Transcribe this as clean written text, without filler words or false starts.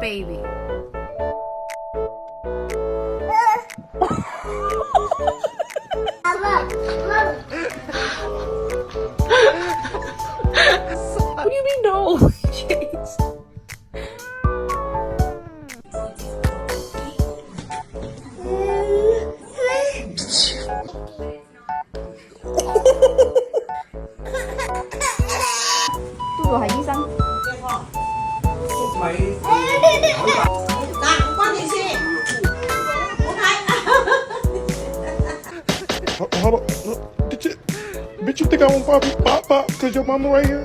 baby. What do you mean no? Jeez. Tôi gọi醫生。嗱，唔關你事，我睇。Hold on. Bitch, you think I won't pop because your mama right here?